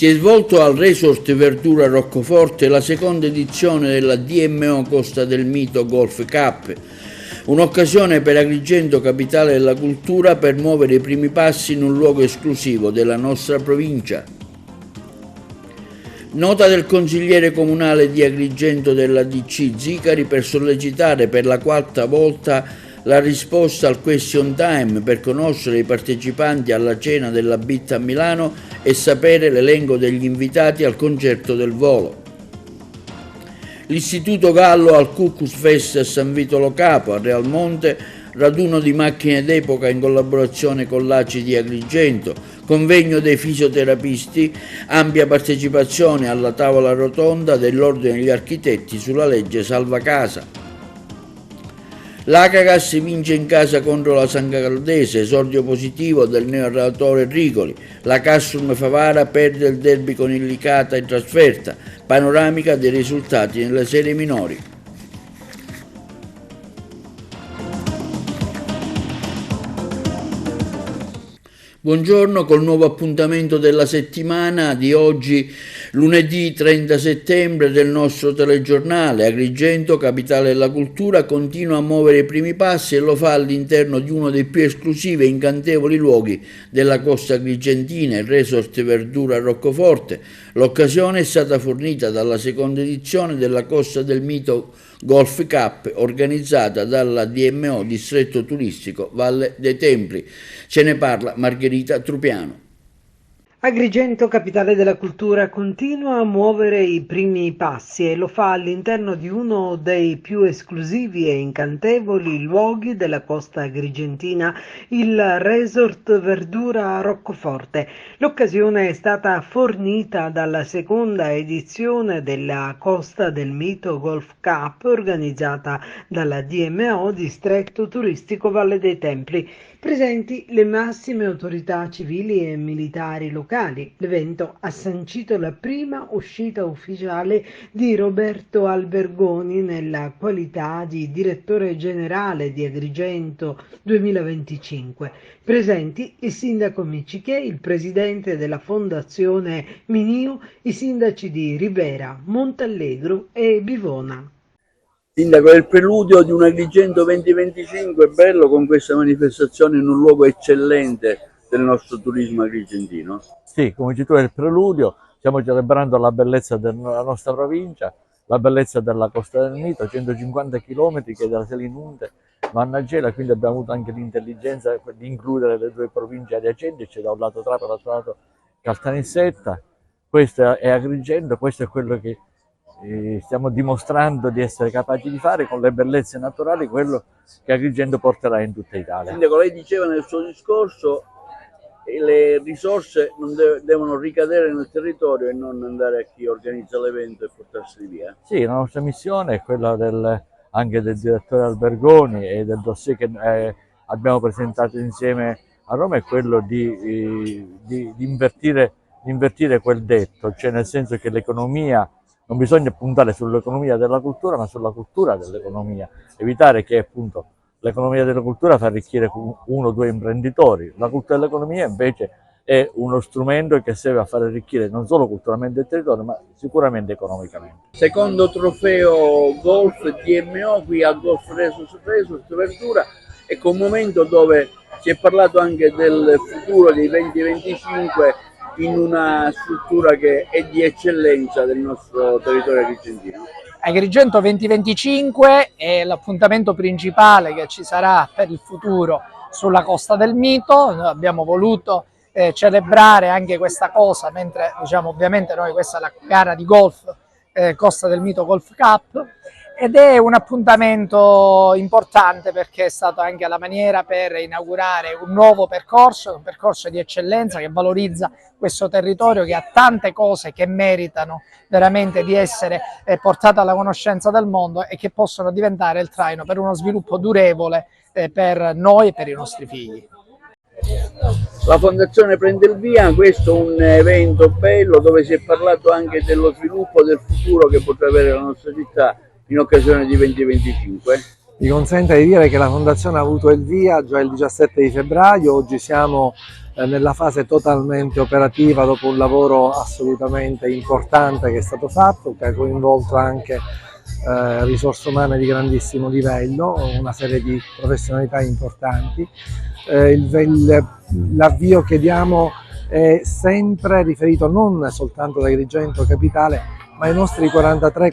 Si è svolto al Resort Verdura Roccoforte la seconda edizione della DMO Costa del Mito Golf Cup, un'occasione per Agrigento, capitale della cultura, per muovere i primi passi in un luogo esclusivo della nostra provincia. Nota del consigliere comunale di Agrigento della DC Zicari per sollecitare per la quarta volta la risposta al question time per conoscere i partecipanti alla cena della BIT a Milano e sapere l'elenco degli invitati al concerto del volo. L'Istituto Gallo al Cuccus Fest a San Vito Lo Capo, a Realmonte, raduno di macchine d'epoca in collaborazione con l'ACI di Agrigento, convegno dei fisioterapisti, ampia partecipazione alla tavola rotonda dell'Ordine degli Architetti sulla legge Salva Casa. L'Acagas vince in casa contro la San Caldese, esordio positivo del neonatore Rigoli. La Castrum Favara perde il derby con il Licata in trasferta, panoramica dei risultati nelle serie minori. Buongiorno col nuovo appuntamento della settimana di oggi, lunedì 30 settembre, del nostro telegiornale. Agrigento, capitale della cultura, continua a muovere i primi passi e lo fa all'interno di uno dei più esclusivi e incantevoli luoghi della costa agrigentina, il Resort Verdura Roccoforte. L'occasione è stata fornita dalla seconda edizione della Costa del Mito Golf Cup, organizzata dalla DMO Distretto Turistico Valle dei Templi. Ce ne parla Margherita Trupiano. Agrigento, capitale della cultura, continua a muovere i primi passi e lo fa all'interno di uno dei più esclusivi e incantevoli luoghi della costa agrigentina, il Resort Verdura Roccoforte. L'occasione è stata fornita dalla seconda edizione della Costa del Mito Golf Cup, organizzata dalla DMO Distretto Turistico Valle dei Templi. Presenti le massime autorità civili e militari locali. L'evento ha sancito la prima uscita ufficiale di Roberto Albergoni nella qualità di direttore generale di Agrigento 2025. Presenti il sindaco Miccichè, il presidente della Fondazione Minio, i sindaci di Ribera, Montallegro e Bivona. Sindaco, è il preludio di un Agrigento 2025 bello, con questa manifestazione in un luogo eccellente del nostro turismo agrigentino. Sì, come dici tu, è il preludio, stiamo celebrando la bellezza della nostra provincia, la bellezza della Costa del Mito, 150 km che da Selinunte vanno a Gela, quindi abbiamo avuto anche l'intelligenza di includere le due province adiacenti, c'è da un lato Trapani e dall'altro lato Caltanissetta. Questo è Agrigento, questo è quello che stiamo dimostrando di essere capaci di fare con le bellezze naturali, quello che Agrigento porterà in tutta Italia. Sindaco, lei diceva nel suo discorso che le risorse non devono ricadere nel territorio e non andare a chi organizza l'evento e portarseli via. Sì, la nostra missione è quella anche del direttore Albergoni e del dossier che abbiamo presentato insieme a Roma, è quello di invertire quel detto, cioè nel senso che l'economia, non bisogna puntare sull'economia della cultura, ma sulla cultura dell'economia, evitare che appunto l'economia della cultura fa arricchire uno o due imprenditori. La cultura dell'economia invece è uno strumento che serve a far arricchire non solo culturalmente il territorio, ma sicuramente economicamente. Secondo trofeo golf DMO qui al Golf Resort Verdura, ecco un momento dove si è parlato anche del futuro dei 2025 in una struttura che è di eccellenza del nostro territorio agrigentino. Agrigento 2025 è l'appuntamento principale che ci sarà per il futuro sulla Costa del Mito. Noi abbiamo voluto celebrare anche questa cosa, mentre ovviamente noi questa è la gara di golf Costa del Mito Golf Cup, ed è un appuntamento importante perché è stata anche la maniera per inaugurare un nuovo percorso, un percorso di eccellenza che valorizza questo territorio, che ha tante cose che meritano veramente di essere portate alla conoscenza del mondo e che possono diventare il traino per uno sviluppo durevole per noi e per i nostri figli. La Fondazione prende il via, questo è un evento bello dove si è parlato anche dello sviluppo del futuro che potrà avere la nostra città in occasione di 2025. Mi consente di dire che la Fondazione ha avuto il via già il 17 di febbraio, oggi siamo nella fase totalmente operativa dopo un lavoro assolutamente importante che è stato fatto, che ha coinvolto anche risorse umane di grandissimo livello, una serie di professionalità importanti. L'avvio che diamo è sempre riferito non soltanto ad Agrigento Capitale, ma ai nostri 43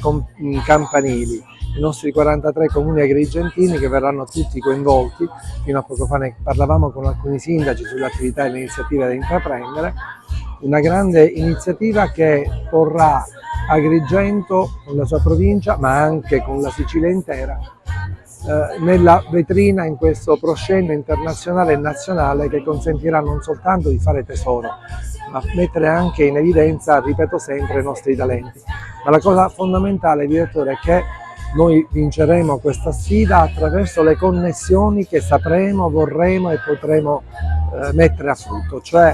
campanili, i nostri 43 comuni agrigentini che verranno tutti coinvolti. Fino a poco fa ne parlavamo con alcuni sindaci sulle attività e le iniziative da intraprendere. Una grande iniziativa che porrà Agrigento con la sua provincia, ma anche con la Sicilia intera, nella vetrina in questo proscenio internazionale e nazionale che consentirà non soltanto di fare tesoro, ma mettere anche in evidenza, ripeto sempre, i nostri talenti. Ma la cosa fondamentale, direttore, è che noi vinceremo questa sfida attraverso le connessioni che sapremo, vorremo e potremo mettere a frutto, cioè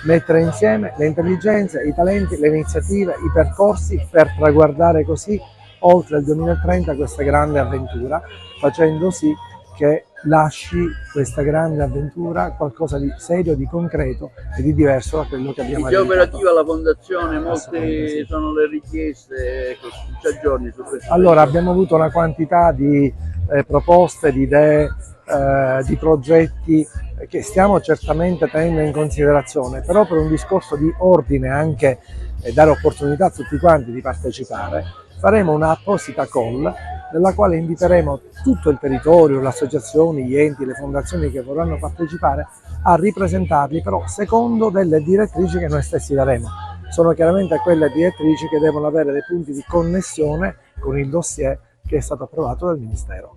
mettere insieme le intelligenze, i talenti, le iniziative, i percorsi per traguardare così oltre il 2030 questa grande avventura, facendo sì che lasci questa grande avventura qualcosa di serio, di concreto e di diverso da quello che abbiamo È operativa la Fondazione, molte sono le richieste, ci aggiorni su questo. Allora, abbiamo avuto una quantità di proposte, di idee, di progetti che stiamo certamente tenendo in considerazione, però per un discorso di ordine anche e dare opportunità a tutti quanti di partecipare, faremo una apposita call nella quale inviteremo tutto il territorio, le associazioni, gli enti, le fondazioni che vorranno partecipare a ripresentarli, però secondo delle direttrici che noi stessi daremo. Sono chiaramente quelle direttrici che devono avere dei punti di connessione con il dossier che è stato approvato dal Ministero.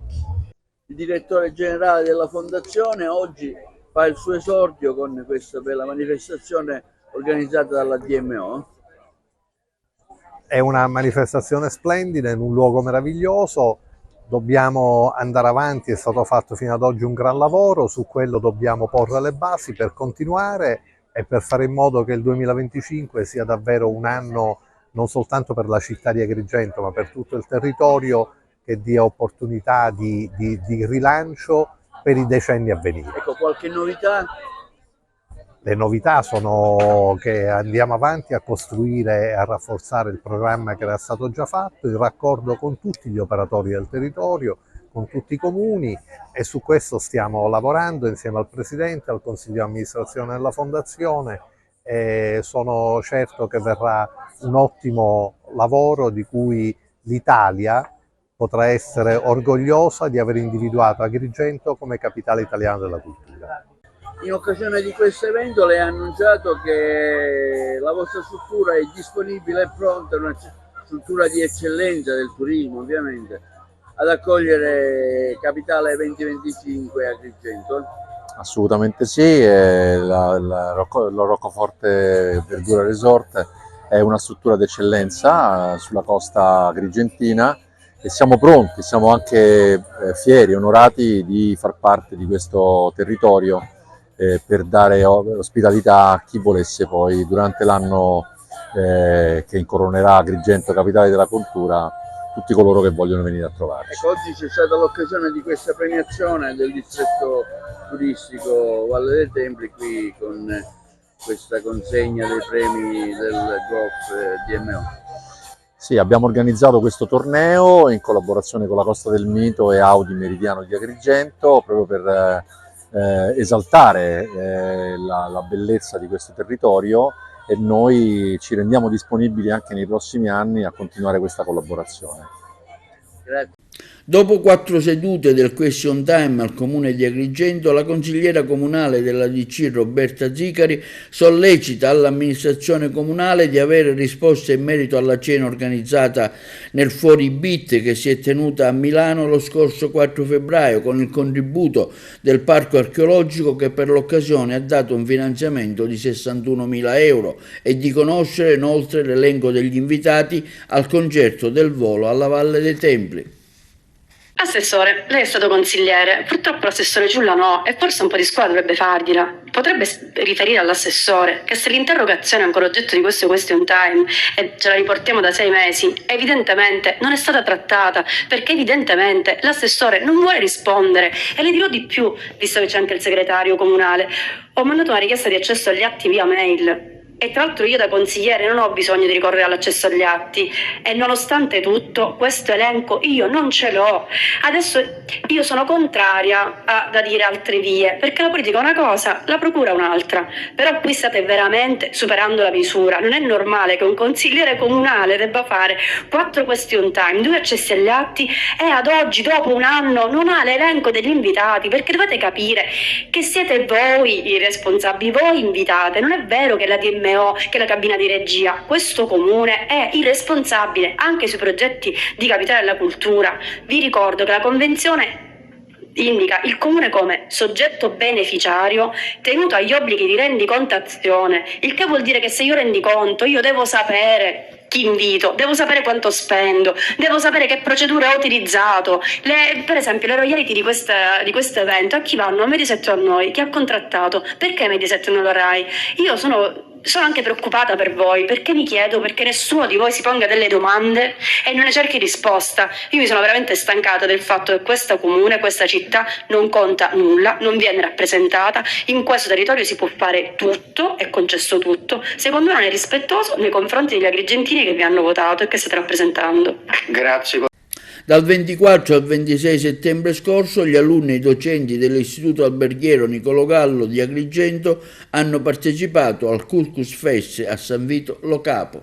Il direttore generale della Fondazione oggi fa il suo esordio con questa bella manifestazione organizzata dalla DMO. È una manifestazione splendida in un luogo meraviglioso, dobbiamo andare avanti, è stato fatto fino ad oggi un gran lavoro, su quello dobbiamo porre le basi per continuare e per fare in modo che il 2025 sia davvero un anno non soltanto per la città di Agrigento ma per tutto il territorio, che dia opportunità di rilancio per i decenni a venire. Ecco, qualche novità? Le novità sono che andiamo avanti a costruire e a rafforzare il programma che era stato già fatto, il raccordo con tutti gli operatori del territorio, con tutti i comuni, e su questo stiamo lavorando insieme al Presidente, al Consiglio di amministrazione della Fondazione, e sono certo che verrà un ottimo lavoro di cui l'Italia potrà essere orgogliosa di aver individuato Agrigento come capitale italiana della cultura. In occasione di questo evento lei ha annunciato che la vostra struttura è disponibile e pronta, una struttura di eccellenza del turismo ovviamente, ad accogliere Capitale 2025 Agrigento. Assolutamente sì, lo Roccoforte Verdura Resort è una struttura d'eccellenza sulla costa agrigentina e siamo pronti, siamo anche fieri, onorati di far parte di questo territorio per dare ospitalità a chi volesse poi durante l'anno che incoronerà Agrigento Capitale della Cultura, tutti coloro che vogliono venire a trovarci. Ecco, oggi c'è stata l'occasione di questa premiazione del distretto turistico Valle dei Templi qui con questa consegna dei premi del Golf DMO. Sì, abbiamo organizzato questo torneo in collaborazione con la Costa del Mito e Audi Meridiano di Agrigento proprio per esaltare la bellezza di questo territorio, e noi ci rendiamo disponibili anche nei prossimi anni a continuare questa collaborazione. Grazie. Dopo 4 sedute del question time al comune di Agrigento, la consigliera comunale della DC Roberta Zicari sollecita all'amministrazione comunale di avere risposte in merito alla cena organizzata nel Fuori Bit che si è tenuta a Milano lo scorso 4 febbraio con il contributo del Parco Archeologico, che per l'occasione ha dato un finanziamento di 61.000 euro, e di conoscere inoltre l'elenco degli invitati al concerto del Volo alla Valle dei Templi. Assessore, lei è stato consigliere, purtroppo l'assessore Giulla no, e forse un po' di scuola dovrebbe fargliela. Potrebbe riferire all'assessore che se l'interrogazione è ancora oggetto di questo question time e ce la riportiamo da 6 mesi, evidentemente non è stata trattata, perché evidentemente l'assessore non vuole rispondere. E le dirò di più, visto che c'è anche il segretario comunale. Ho mandato una richiesta di accesso agli atti via mail. E tra l'altro io da consigliere non ho bisogno di ricorrere all'accesso agli atti, e nonostante tutto questo elenco io non ce l'ho. Adesso io sono contraria ad adire altre vie, perché la politica è una cosa, la procura è un'altra, però qui state veramente superando la misura. Non è normale che un consigliere comunale debba fare 4 question time, 2 accessi agli atti, e ad oggi, dopo un anno, non ha l'elenco degli invitati, perché dovete capire che siete voi i responsabili, voi invitate. Non è vero che la DMO, che la cabina di regia, questo comune è irresponsabile anche sui progetti di Capitale della Cultura. Vi ricordo che la convenzione indica il comune come soggetto beneficiario tenuto agli obblighi di rendicontazione, il che vuol dire che se io rendiconto io devo sapere chi invito, devo sapere quanto spendo, devo sapere che procedure ho utilizzato. Per esempio le royalty di questo evento a chi vanno? A Mediaset o a noi? Chi ha contrattato? Perché Mediaset non lo Rai? Io sono anche preoccupata per voi, perché mi chiedo perché nessuno di voi si ponga delle domande e non ne cerchi risposta. Io mi sono veramente stancata del fatto che questa comune, questa città non conta nulla, non viene rappresentata. In questo territorio si può fare tutto, è concesso tutto. Secondo me non è rispettoso nei confronti degli agrigentini che vi hanno votato e che state rappresentando. Grazie. Dal 24 al 26 settembre scorso gli alunni e i docenti dell'Istituto Alberghiero Niccolò Gallo di Agrigento hanno partecipato al Curcus Fest a San Vito Lo Capo.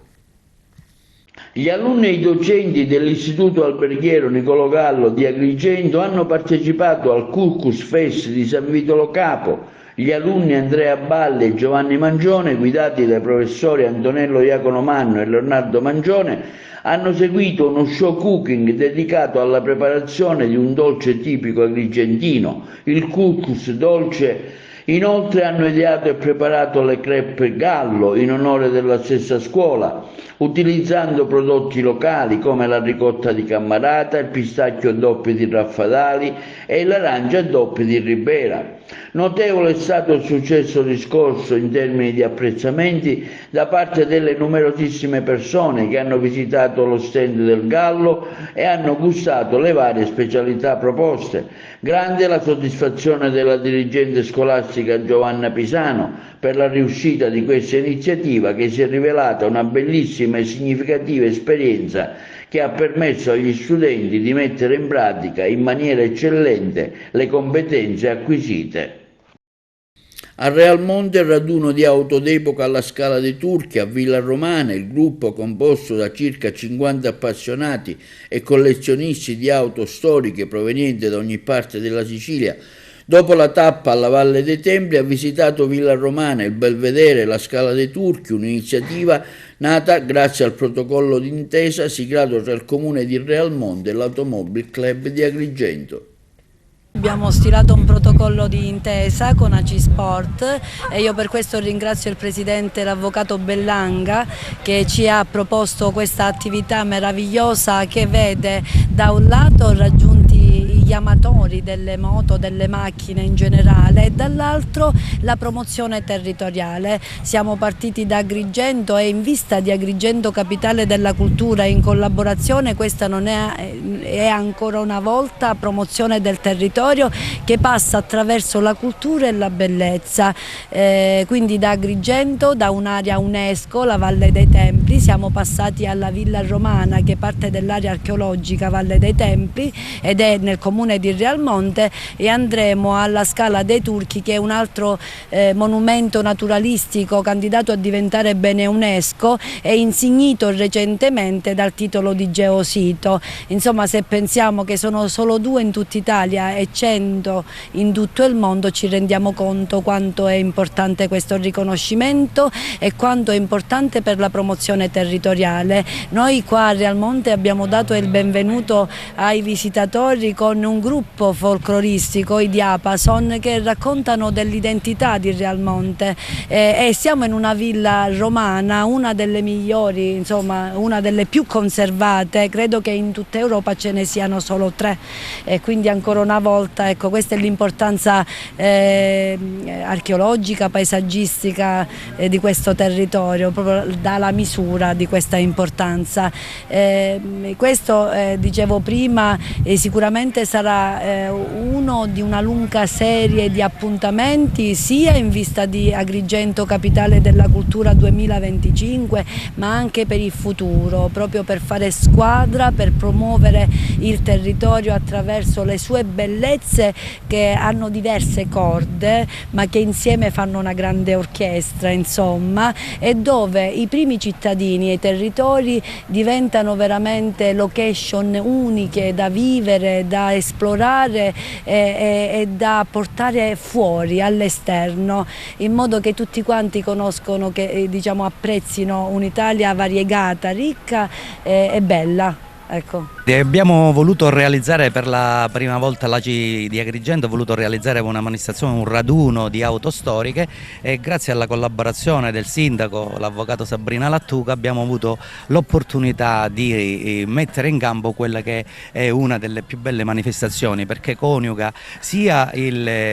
Gli alunni e i docenti dell'Istituto Alberghiero Niccolò Gallo di Agrigento hanno partecipato al Curcus Fest di San Vito Lo Capo. Gli alunni Andrea Balli e Giovanni Mangione, guidati dai professori Antonello Iacono Manno e Leonardo Mangione, hanno seguito uno show cooking dedicato alla preparazione di un dolce tipico agrigentino, il couscous dolce. Inoltre hanno ideato e preparato le crepe Gallo in onore della stessa scuola, utilizzando prodotti locali come la ricotta di Cammarata, il pistacchio doppio di Raffadali e l'arancia doppia di Ribera. Notevole è stato il successo riscosso in termini di apprezzamenti da parte delle numerosissime persone che hanno visitato lo stand del Gallo e hanno gustato le varie specialità proposte. Grande la soddisfazione della dirigente scolastica Giovanna Pisano per la riuscita di questa iniziativa, che si è rivelata una bellissima e significativa esperienza che ha permesso agli studenti di mettere in pratica in maniera eccellente le competenze acquisite. A Realmonte il raduno di auto d'epoca alla Scala dei Turchi a Villa Romana, il gruppo composto da circa 50 appassionati e collezionisti di auto storiche provenienti da ogni parte della Sicilia, dopo la tappa alla Valle dei Templi ha visitato Villa Romana, il Belvedere e la Scala dei Turchi, un'iniziativa nata grazie al protocollo d'intesa siglato tra il comune di Realmonte e l'Automobile Club di Agrigento. Abbiamo stilato un protocollo di intesa con Acisport e io per questo ringrazio il presidente, l'avvocato Bellanga, che ci ha proposto questa attività meravigliosa che vede da un lato raggiunti gli amatori delle moto, delle macchine in generale, e dall'altro la promozione territoriale. Siamo partiti da Agrigento e in vista di Agrigento Capitale della Cultura, in collaborazione, questa non è ancora una volta promozione del territorio che passa attraverso la cultura e la bellezza. Quindi da Agrigento, da un'area UNESCO, la Valle dei Templi, siamo passati alla Villa Romana, che parte dell'area archeologica Valle dei Templi ed è nel comune di Realmonte, e andremo alla Scala dei Turchi, che è un altro monumento naturalistico candidato a diventare bene UNESCO e insignito recentemente dal titolo di Geosito. Insomma, se pensiamo che sono solo 2 in tutta Italia e 100 in tutto il mondo, ci rendiamo conto quanto è importante questo riconoscimento e quanto è importante per la promozione territoriale. Noi qua a Realmonte abbiamo dato il benvenuto ai visitatori con un gruppo folcloristico, i Diapason, che raccontano dell'identità di Realmonte, e siamo in una villa romana, una delle migliori, insomma una delle più conservate. Credo che in tutta Europa ce ne siano solo 3, e quindi ancora una volta, ecco, questa è l'importanza archeologica, paesaggistica di questo territorio, proprio dà la misura di questa importanza. Questo, dicevo prima, sicuramente sarà uno di una lunga serie di appuntamenti, sia in vista di Agrigento Capitale della Cultura 2025, ma anche per il futuro, proprio per fare squadra, per promuovere il territorio attraverso le sue bellezze, che hanno diverse corde ma che insieme fanno una grande orchestra, insomma, e dove i primi cittadini e i territori diventano veramente location uniche da vivere, da esplorare e da portare fuori all'esterno, in modo che tutti quanti conoscono, che diciamo apprezzino un'Italia variegata, ricca e bella. Ecco. Abbiamo voluto realizzare per la prima volta l'ACI di Agrigento, ha voluto realizzare una manifestazione, un raduno di auto storiche, e grazie alla collaborazione del sindaco, l'avvocato Sabrina Lattuca, abbiamo avuto l'opportunità di mettere in campo quella che è una delle più belle manifestazioni, perché coniuga sia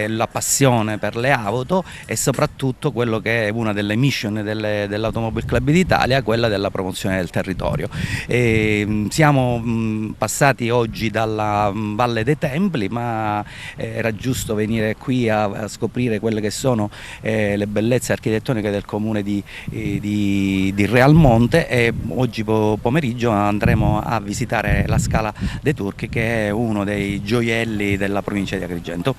la passione per le auto e soprattutto quello che è una delle mission dell'Automobile Club d'Italia, quella della promozione del territorio. Siamo passati oggi dalla Valle dei Templi, ma era giusto venire qui a scoprire quelle che sono le bellezze architettoniche del comune di Realmonte, e oggi pomeriggio andremo a visitare la Scala dei Turchi, che è uno dei gioielli della provincia di Agrigento.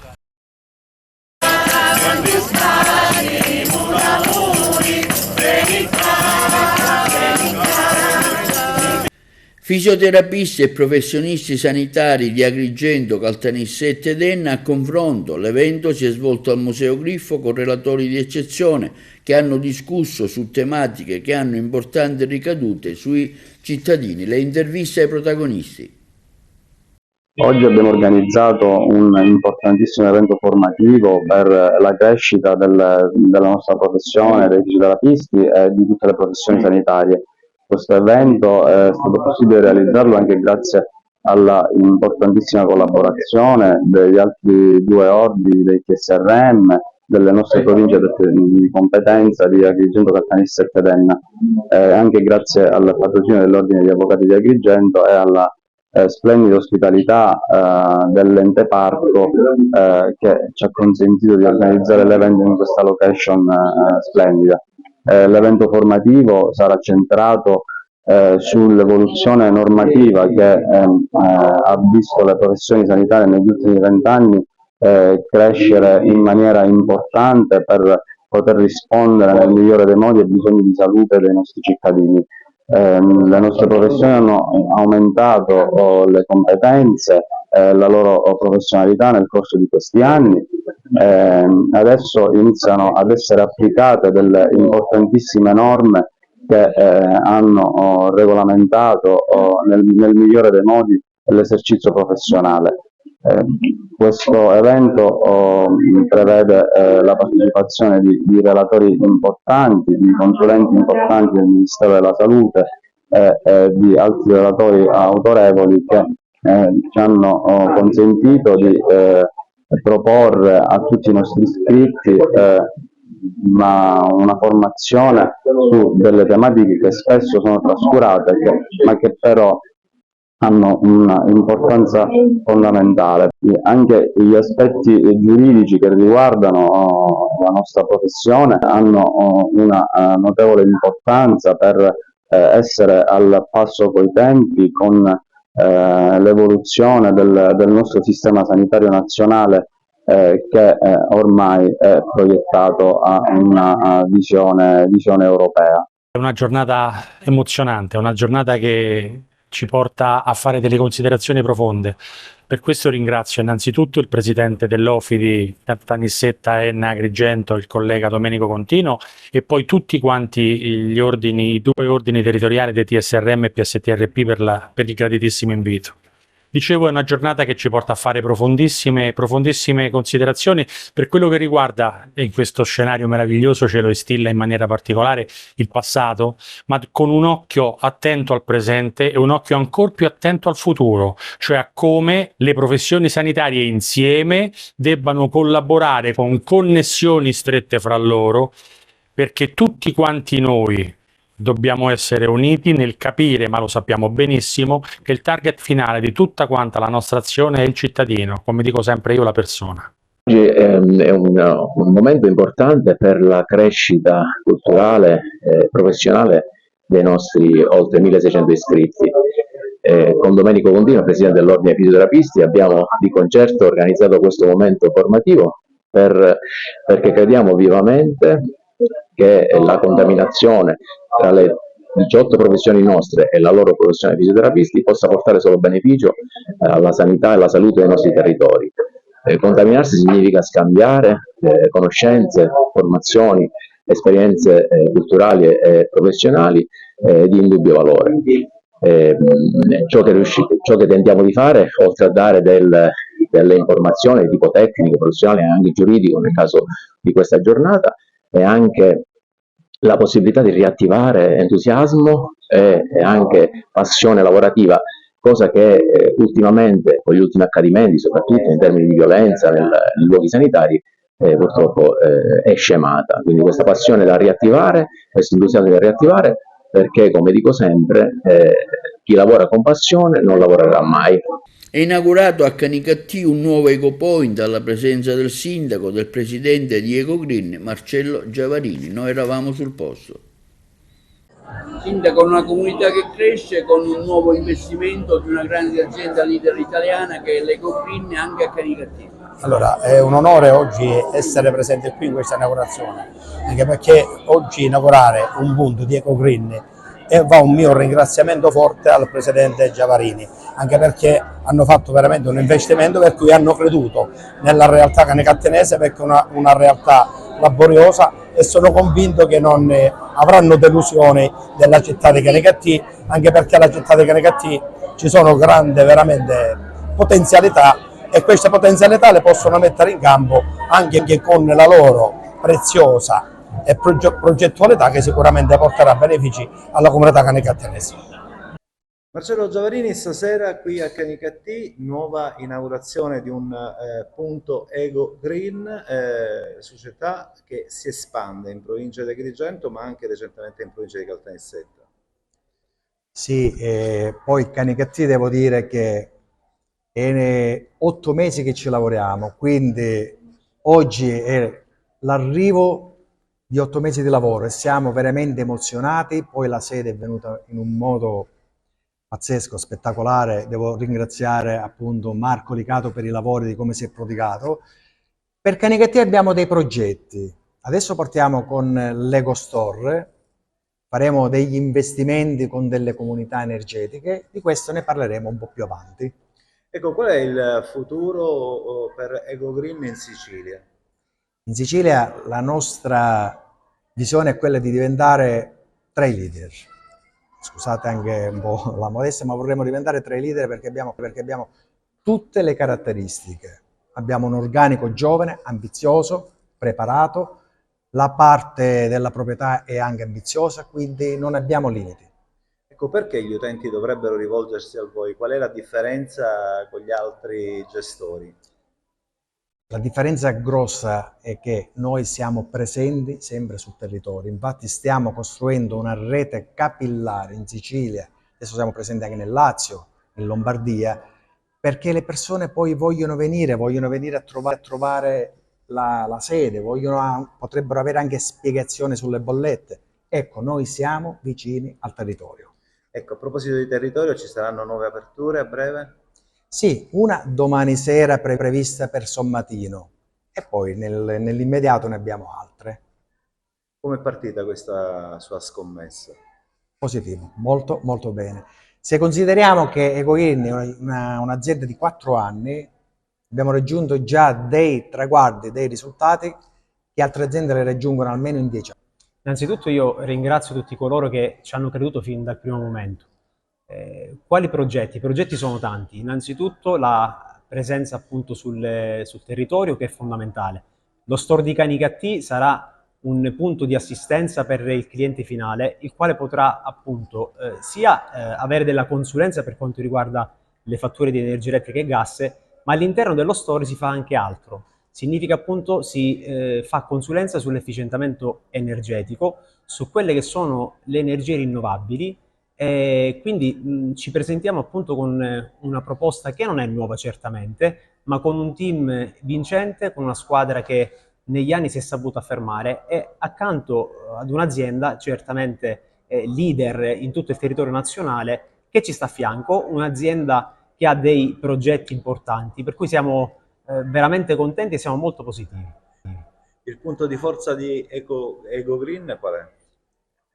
Fisioterapisti e professionisti sanitari di Agrigento, Caltanissetta ed Enna a confronto. L'evento si è svolto al Museo Griffo con relatori di eccezione che hanno discusso su tematiche che hanno importanti ricadute sui cittadini. Le interviste ai protagonisti. Oggi abbiamo organizzato un importantissimo evento formativo per la crescita della nostra professione, dei fisioterapisti e di tutte le professioni sanitarie. Questo evento è stato possibile realizzarlo anche grazie alla importantissima collaborazione degli altri 2 ordini, dei TSRM, delle nostre province di competenza di Agrigento, Caltanissetta ed Enna, anche grazie al patrocinio dell'Ordine degli Avvocati di Agrigento e alla splendida ospitalità dell'ente parco che ci ha consentito di organizzare l'evento in questa location splendida. L'evento formativo sarà centrato sull'evoluzione normativa che ha visto le professioni sanitarie negli ultimi 20 anni crescere in maniera importante per poter rispondere nel migliore dei modi ai bisogni di salute dei nostri cittadini. Le nostre professioni hanno aumentato le competenze, la loro professionalità nel corso di questi anni. Adesso iniziano ad essere applicate delle importantissime norme che hanno regolamentato nel migliore dei modi l'esercizio professionale. Questo evento prevede la partecipazione di relatori importanti, di consulenti importanti del Ministero della Salute e di altri relatori autorevoli che ci hanno consentito di proporre a tutti i nostri iscritti una formazione su delle tematiche che spesso sono trascurate, ma che però hanno un'importanza fondamentale. Anche gli aspetti giuridici che riguardano la nostra professione hanno una notevole importanza per essere al passo coi tempi con l'evoluzione del nostro sistema sanitario nazionale che ormai è proiettato a una visione europea. È una giornata emozionante, è una giornata che ci porta a fare delle considerazioni profonde. Per questo ringrazio innanzitutto il presidente dell'OFI di Caltanissetta Enna Agrigento, il collega Domenico Contino, e poi tutti quanti i 2 ordini territoriali dei TSRM e PSTRP per il graditissimo invito. Dicevo, è una giornata che ci porta a fare profondissime considerazioni per quello che riguarda, e in questo scenario meraviglioso ce lo instilla in maniera particolare, il passato, ma con un occhio attento al presente e un occhio ancora più attento al futuro, cioè a come le professioni sanitarie insieme debbano collaborare con connessioni strette fra loro, perché tutti quanti noi dobbiamo essere uniti nel capire, ma lo sappiamo benissimo, che il target finale di tutta quanta la nostra azione è il cittadino, come dico sempre io, la persona. Oggi è un momento importante per la crescita culturale e professionale dei nostri oltre 1600 iscritti. Con Domenico Contino, Presidente dell'Ordine dei Fisioterapisti, abbiamo di concerto organizzato questo momento formativo perché crediamo vivamente che la contaminazione tra le 18 professioni nostre e la loro professione di fisioterapisti possa portare solo beneficio alla sanità e alla salute dei nostri territori. Contaminarsi significa scambiare conoscenze, formazioni, esperienze culturali e professionali di indubbio valore. Ciò che tentiamo di fare, oltre a dare delle informazioni di tipo tecnico, professionale e anche giuridico nel caso di questa giornata, è anche la possibilità di riattivare entusiasmo e anche passione lavorativa, cosa che ultimamente, con gli ultimi accadimenti, soprattutto in termini di violenza nei luoghi sanitari, purtroppo è scemata. Quindi questa passione da riattivare, questo entusiasmo da riattivare, perché, come dico sempre, chi lavora con passione non lavorerà mai. È inaugurato a Canicattì un nuovo EcoPoint alla presenza del sindaco, del presidente di Ecogreen, Marcello Giavarini. Noi eravamo sul posto. Sindaco, una comunità che cresce con un nuovo investimento di una grande azienda leader italiana che è l'Ecogreen anche a Canicattì. Allora, è un onore oggi essere presente qui in questa inaugurazione, anche perché oggi inaugurare un punto di Ecogreen e va un mio ringraziamento forte al presidente Giavarini, anche perché hanno fatto veramente un investimento per cui hanno creduto nella realtà canecattenese, perché è una realtà laboriosa, e sono convinto che non avranno delusioni della città di Canicattì, anche perché alla città di Canicattì ci sono grandi veramente potenzialità, e queste potenzialità le possono mettere in campo anche con la loro preziosa e progettualità, che sicuramente porterà benefici alla comunità canicattenese. Marcello Giavarini, stasera qui a Canicattì, nuova inaugurazione di un punto Ecogreen, società che si espande in provincia di Agrigento ma anche recentemente in provincia di Caltanissetta. Sì, poi Canicattì devo dire che è 8 mesi che ci lavoriamo, quindi oggi è l'arrivo di 8 mesi di lavoro e siamo veramente emozionati. Poi la sede è venuta in un modo pazzesco, spettacolare. Devo ringraziare appunto Marco Licato per i lavori, di come si è prodigato. Per Canicattì abbiamo dei progetti. Adesso partiamo con l'Eco Store, faremo degli investimenti con delle comunità energetiche, di questo ne parleremo un po' più avanti. Ecco, qual è il futuro per Ecogreen in Sicilia? In Sicilia la nostra visione è quella di diventare trade leader. Scusate anche un po' la modestia, ma vorremmo diventare trade leader perché abbiamo tutte le caratteristiche. Abbiamo un organico giovane, ambizioso, preparato, la parte della proprietà è anche ambiziosa, quindi non abbiamo limiti. Ecco, perché gli utenti dovrebbero rivolgersi a voi? Qual è la differenza con gli altri gestori? La differenza grossa è che noi siamo presenti sempre sul territorio, infatti stiamo costruendo una rete capillare in Sicilia, adesso siamo presenti anche nel Lazio, in Lombardia, perché le persone poi vogliono venire a trovare la sede, potrebbero avere anche spiegazioni sulle bollette. Ecco, noi siamo vicini al territorio. Ecco, a proposito di territorio, ci saranno nuove aperture a breve? Sì, una domani sera prevista per Sommatino e poi nell'immediato ne abbiamo altre. Come è partita questa sua scommessa? Positivo, molto molto bene. Se consideriamo che Ecogreen è un'azienda di 4 anni, abbiamo raggiunto già dei traguardi, dei risultati che altre aziende le raggiungono almeno in 10 anni. Innanzitutto io ringrazio tutti coloro che ci hanno creduto fin dal primo momento. Quali progetti? I progetti sono tanti. Innanzitutto la presenza appunto sul territorio, che è fondamentale. Lo store di Canicattì sarà un punto di assistenza per il cliente finale, il quale potrà appunto sia avere della consulenza per quanto riguarda le fatture di energia elettrica e gas, ma all'interno dello store si fa anche altro. Significa appunto si fa consulenza sull'efficientamento energetico, su quelle che sono le energie rinnovabili, e quindi ci presentiamo appunto con una proposta che non è nuova certamente, ma con un team vincente, con una squadra che negli anni si è saputa affermare, e accanto ad un'azienda certamente leader in tutto il territorio nazionale che ci sta a fianco, un'azienda che ha dei progetti importanti, per cui siamo veramente contenti e siamo molto positivi. Il punto di forza di Eco Green qual è?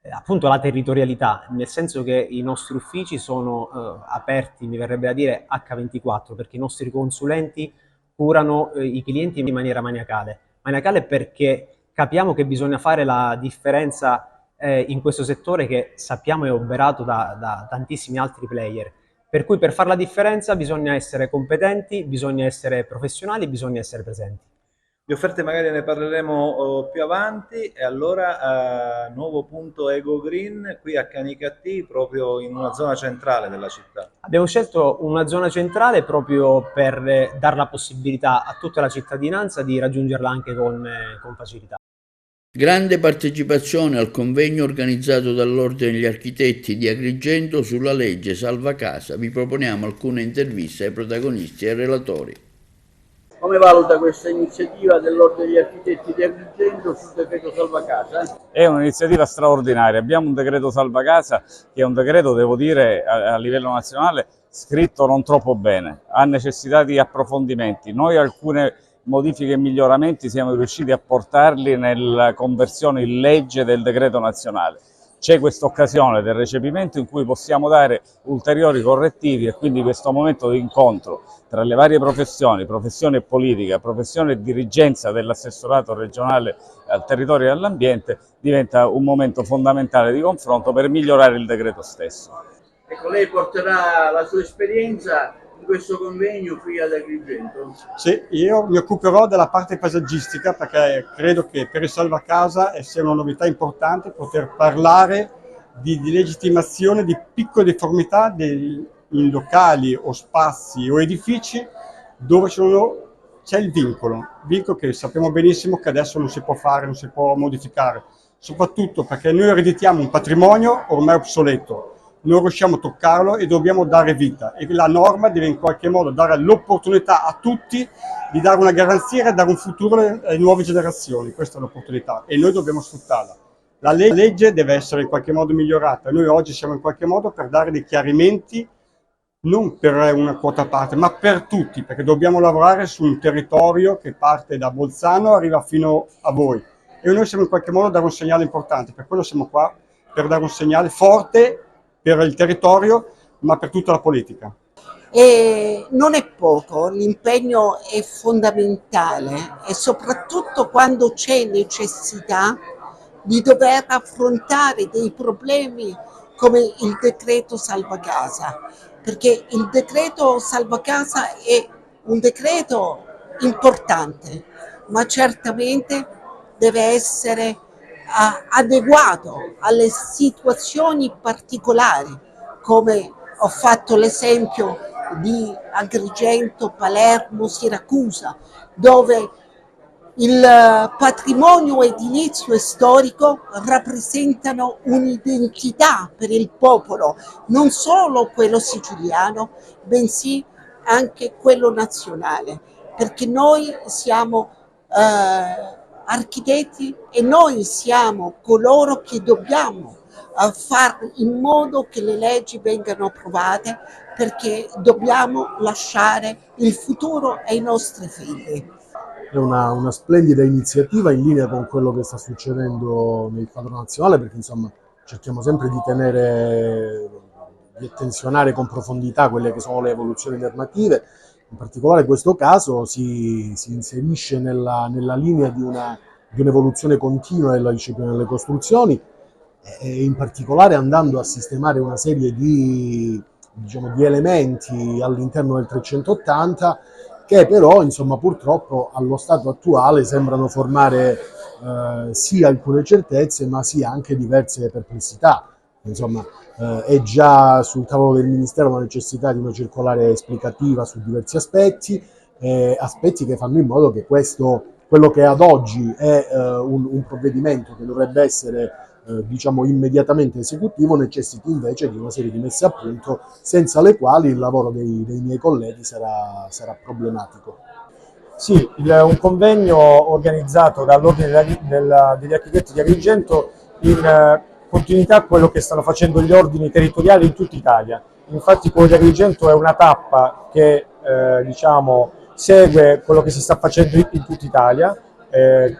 Appunto la territorialità, nel senso che i nostri uffici sono aperti, mi verrebbe da dire H24, perché i nostri consulenti curano i clienti in maniera maniacale. Maniacale perché capiamo che bisogna fare la differenza in questo settore che sappiamo è oberato da tantissimi altri player. Per cui per fare la differenza bisogna essere competenti, bisogna essere professionali, bisogna essere presenti. Di offerte magari ne parleremo più avanti, e allora nuovo punto Ego Green qui a Canicattì, proprio in una zona centrale della città. Abbiamo scelto una zona centrale proprio per dare la possibilità a tutta la cittadinanza di raggiungerla anche con facilità. Grande partecipazione al convegno organizzato dall'Ordine degli Architetti di Agrigento sulla legge Salva Casa. Vi proponiamo alcune interviste ai protagonisti e ai relatori. Come valuta questa iniziativa dell'Ordine degli Architetti di Agrigento sul decreto Salva Casa? È un'iniziativa straordinaria. Abbiamo un decreto Salva Casa che è un decreto, devo dire, a livello nazionale scritto non troppo bene, ha necessità di approfondimenti. Noi alcune modifiche e miglioramenti siamo riusciti a portarli nella conversione in legge del decreto nazionale. C'è questa occasione del recepimento in cui possiamo dare ulteriori correttivi, e quindi questo momento di incontro tra le varie professioni, professione politica, professione e dirigenza dell'assessorato regionale al territorio e all'ambiente, diventa un momento fondamentale di confronto per migliorare il decreto stesso. Ecco, lei porterà la sua esperienza in questo convegno qui ad Agrigento? Sì, io mi occuperò della parte paesaggistica, perché credo che per il Salva Casa sia una novità importante poter parlare di legittimazione di piccole deformità in locali o spazi o edifici dove c'è il vincolo che sappiamo benissimo che adesso non si può fare, non si può modificare, soprattutto perché noi ereditiamo un patrimonio ormai obsoleto, non riusciamo a toccarlo e dobbiamo dare vita, e la norma deve in qualche modo dare l'opportunità a tutti di dare una garanzia e dare un futuro alle nuove generazioni. Questa è l'opportunità e noi dobbiamo sfruttarla. La legge deve essere in qualche modo migliorata. Noi oggi siamo in qualche modo per dare dei chiarimenti non per una quota parte, ma per tutti, perché dobbiamo lavorare su un territorio che parte da Bolzano e arriva fino a voi. E noi siamo in qualche modo a dare un segnale importante, per quello siamo qua, per dare un segnale forte per il territorio, ma per tutta la politica. E non è poco, l'impegno è fondamentale, e soprattutto quando c'è necessità di dover affrontare dei problemi come il decreto Salva Casa, perché il decreto Salva Casa è un decreto importante, ma certamente deve essere adeguato alle situazioni particolari, come ho fatto l'esempio di Agrigento, Palermo, Siracusa, dove il patrimonio edilizio e storico rappresentano un'identità per il popolo, non solo quello siciliano, bensì anche quello nazionale, perché noi siamo architetti e noi siamo coloro che dobbiamo fare in modo che le leggi vengano approvate, perché dobbiamo lasciare il futuro ai nostri figli. È una splendida iniziativa in linea con quello che sta succedendo nel quadro nazionale, perché insomma cerchiamo sempre di attenzionare con profondità quelle che sono le evoluzioni normative. In particolare in questo caso si inserisce nella linea di un'evoluzione continua della disciplina delle costruzioni, in particolare andando a sistemare una serie di, diciamo, di elementi all'interno del 380 che però, insomma, purtroppo allo stato attuale sembrano formare sì alcune certezze, ma sì anche diverse perplessità. Insomma, è già sul tavolo del Ministero la necessità di una circolare esplicativa su diversi aspetti, aspetti che fanno in modo che quello che ad oggi è un provvedimento che dovrebbe essere diciamo immediatamente esecutivo, necessiti invece di una serie di messe a punto senza le quali il lavoro dei miei colleghi sarà problematico. Sì, un convegno organizzato dall'Ordine degli Architetti di Agrigento in continuità a quello che stanno facendo gli ordini territoriali in tutta Italia. Infatti quello di Agrigento è una tappa che diciamo, segue quello che si sta facendo in tutta Italia,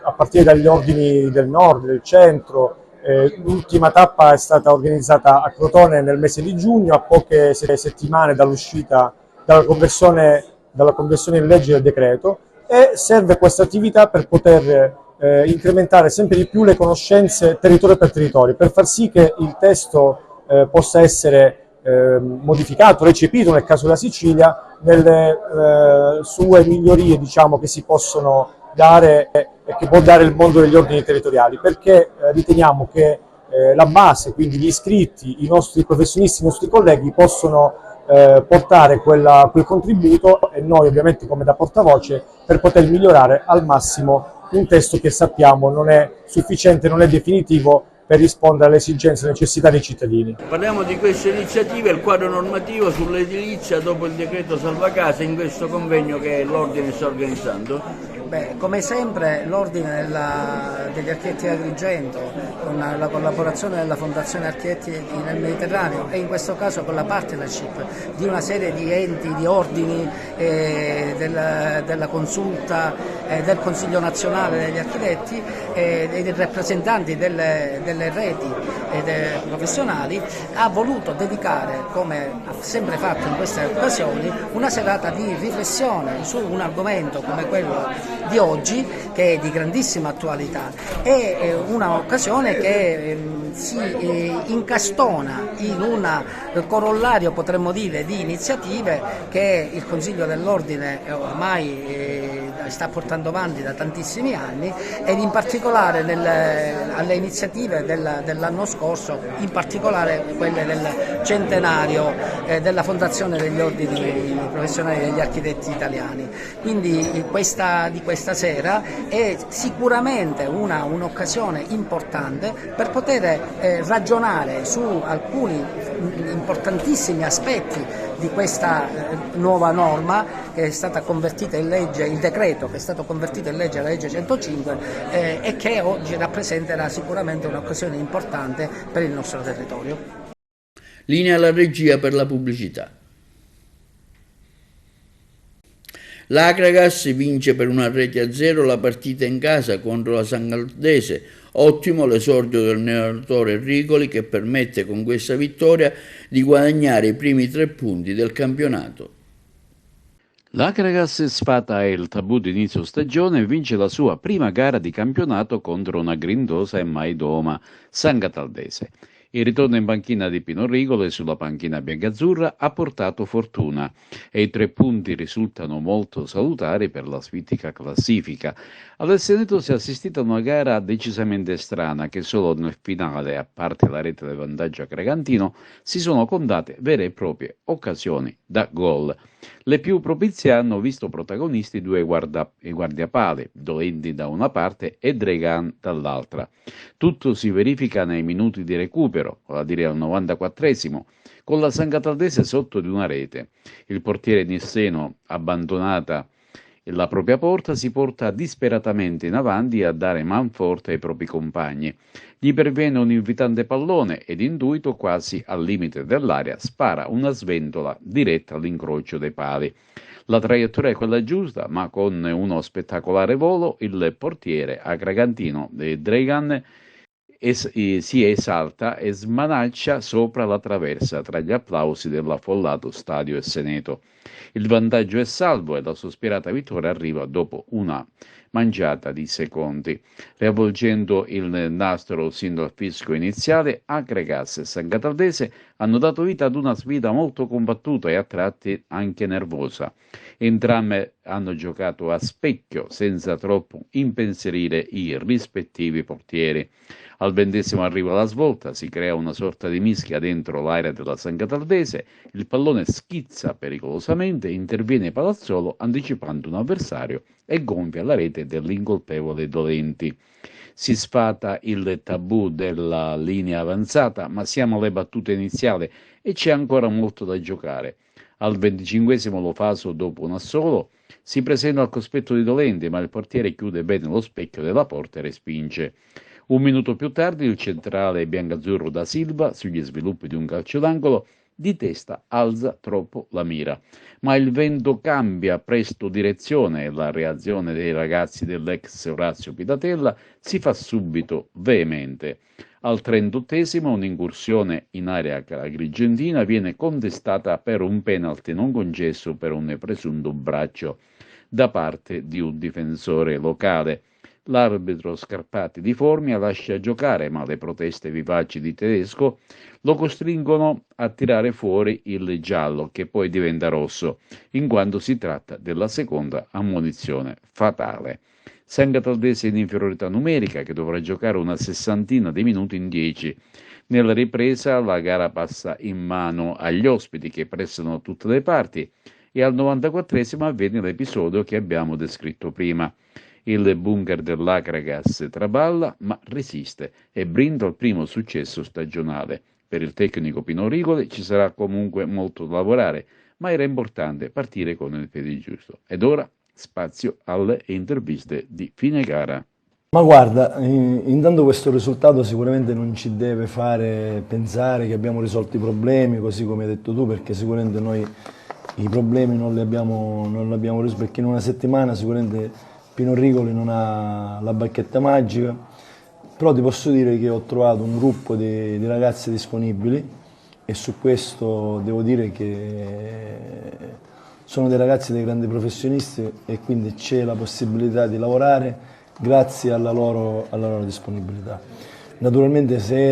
a partire dagli ordini del nord, del centro. L'ultima tappa è stata organizzata a Crotone nel mese di giugno, a poche settimane dall'uscita, dalla conversione in legge del decreto, e serve questa attività per poter incrementare sempre di più le conoscenze territorio per territorio, per far sì che il testo possa essere modificato, recepito nel caso della Sicilia, nelle sue migliorie, diciamo, che si possono dare e che può dare il mondo degli ordini territoriali, perché riteniamo che la base, quindi gli iscritti, i nostri professionisti, i nostri colleghi possono portare quel contributo, e noi ovviamente come da portavoce, per poter migliorare al massimo un testo che sappiamo non è sufficiente, non è definitivo per rispondere alle esigenze e alle necessità dei cittadini. Parliamo di queste iniziative, il quadro normativo sull'edilizia dopo il decreto salva casa in questo convegno che l'Ordine sta organizzando. Beh, come sempre l'Ordine degli Architetti di Agrigento, con la collaborazione della Fondazione Architetti nel Mediterraneo e in questo caso con la partnership di una serie di enti, di ordini, della consulta, del Consiglio Nazionale degli Architetti e dei rappresentanti delle reti professionali, ha voluto dedicare, come ha sempre fatto in queste occasioni, una serata di riflessione su un argomento come quello di oggi, che è di grandissima attualità. È un'occasione che si incastona in un corollario, potremmo dire, di iniziative che il Consiglio dell'Ordine ormai sta portando avanti da tantissimi anni, ed in particolare alle iniziative dell'anno scorso, in particolare quelle del centenario della Fondazione degli Ordini Professionali degli Architetti Italiani. Quindi di questa sera è sicuramente un'occasione importante per poter ragionare su alcuni importantissimi aspetti di questa nuova norma che è stata convertita in legge, il decreto che è stato convertito in legge, la legge 105, e che oggi rappresenterà sicuramente un'occasione importante per il nostro territorio. Linea alla regia per la pubblicità. L'Akragas vince per 1-0 la partita in casa contro la San Galdese. Ottimo l'esordio del allenatore Rigoli, che permette con questa vittoria di guadagnare i primi 3 punti del campionato. L'Akragas sfata il tabù di inizio stagione e vince la sua prima gara di campionato contro una grindosa e mai doma San Galdese. Il ritorno in panchina di Pino Rigoli sulla panchina biancazzurra ha portato fortuna e i 3 punti risultano molto salutari per la sfittica classifica. Al Seneto si è assistito a una gara decisamente strana, che solo nel finale, a parte la rete del vantaggio a Cragantino, si sono contate vere e proprie occasioni da gol. Le più propizie hanno visto protagonisti 2 guardiapale, Dolenti da una parte e Dregan dall'altra. Tutto si verifica nei minuti di recupero, vale a dire al 94esimo, con la San Galdese sotto di una rete. Il portiere nisseno, abbandonata la propria porta, si porta disperatamente in avanti a dare manforte ai propri compagni. Gli perviene un invitante pallone ed intuito quasi al limite dell'area spara una sventola diretta all'incrocio dei pali. La traiettoria è quella giusta, ma con uno spettacolare volo il portiere a Cragantino Dregan si esalta e smanaccia sopra la traversa tra gli applausi dell'affollato stadio Seneto. Il vantaggio è salvo e la sospirata vittoria arriva dopo una mangiata di secondi. Riavvolgendo il nastro sin dal fischio iniziale, Acregas e San Cataldese hanno dato vita ad una sfida molto combattuta e a tratti anche nervosa. Entrambe hanno giocato a specchio senza troppo impensierire i rispettivi portieri. Al 20° arriva la svolta, si crea una sorta di mischia dentro l'area della San Cataldese, il pallone schizza pericolosamente, interviene Palazzolo anticipando un avversario e gonfia la rete dell'incolpevole Dolenti. Si sfata il tabù della linea avanzata, ma siamo alle battute iniziali e c'è ancora molto da giocare. Al 25° Lofaso, dopo un assolo, si presenta al cospetto di Dolenti, ma il portiere chiude bene lo specchio della porta e respinge. Un minuto più tardi il centrale biancazzurro da Silva, sugli sviluppi di un calcio d'angolo, di testa alza troppo la mira. Ma il vento cambia presto direzione e la reazione dei ragazzi dell'ex Orazio Pitatella si fa subito veemente. Al 38° un'incursione in area agrigentina viene contestata per un penalty non concesso per un presunto braccio da parte di un difensore locale. L'arbitro Scarpati di Formia lascia giocare, ma le proteste vivaci di Tedesco lo costringono a tirare fuori il giallo, che poi diventa rosso, in quanto si tratta della seconda ammonizione fatale. San Cataldese in inferiorità numerica, che dovrà giocare una 60 di minuti in 10. Nella ripresa la gara passa in mano agli ospiti, che pressano tutte le parti, e al 94° avviene l'episodio che abbiamo descritto prima. Il bunker dell'Acregas traballa, ma resiste e brinda al primo successo stagionale. Per il tecnico Pino Rigoli ci sarà comunque molto da lavorare, ma era importante partire con il piede giusto. Ed ora spazio alle interviste di fine gara. Ma guarda, intanto questo risultato sicuramente non ci deve fare pensare che abbiamo risolto i problemi, così come hai detto tu, perché sicuramente noi i problemi non li abbiamo risolti, perché in una settimana sicuramente Pino Rigoli non ha la bacchetta magica, però ti posso dire che ho trovato un gruppo di ragazzi disponibili e su questo devo dire che sono dei ragazzi, dei grandi professionisti, e quindi c'è la possibilità di lavorare grazie alla loro disponibilità. Naturalmente se